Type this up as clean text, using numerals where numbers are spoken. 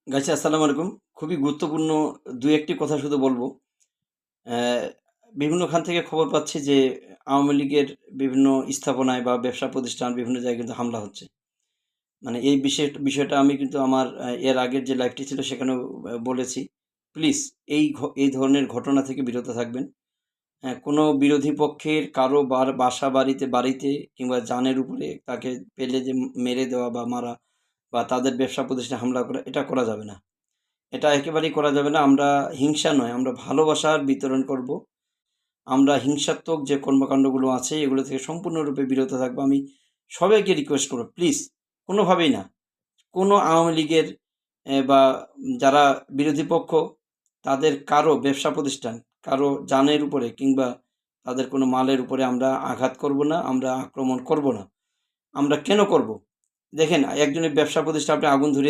Guys আসসালামু আলাইকুম। খুবই গুরুত্বপূর্ণ ২-১ টি কথা শুধু বলব। অ্যা বিভিন্নখান থেকে খবর পাচ্ছি যে আওয়ামী লীগের বিভিন্ন স্থাপনায় বা ব্যবসা প্রতিষ্ঠান বিভিন্ন জায়গায় কিন্তু হামলা হচ্ছে। মানে এই বিষয়টা আমি কিন্তু আমার এর আগের যে লাইভটি ছিল সেখানেও বলেছি। প্লিজ এই ধরনের ঘটনা থেকে বিরত থাকবেন। হ্যাঁ, কোনো বিরোধী পক্ষের কারো বাড়িতে কিংবা জানের উপরে তাকে পেলে যে মেরে দেওয়া বা মারা বা তাদের ব্যবসা প্রতিষ্ঠানে হামলা করা এটা করা যাবে না। এটা একেবারেই করা যাবে না। আমরা হিংসা নয়, আমরা ভালোবাসার বিতরণ করব। আমরা হিংসাত্মক যে কর্মকাণ্ডগুলো আছে এগুলো থেকে সম্পূর্ণরূপে বিরত থাকবো। আমি সবাইকে রিকোয়েস্ট করব প্লিজ কোনোভাবেই না। কোনো আওয়ামী লীগের বা যারা বিরোধী পক্ষ তাদের কারো ব্যবসা প্রতিষ্ঠান, কারো জানের উপরে কিংবা তাদের কোনো মালের উপরে আমরা আঘাত করব না, আমরা আক্রমণ করব না। আমরা কেন করব? দেখেন একজনের ব্যবসা প্রতিষ্ঠানে আপনি আগুন ধরিয়ে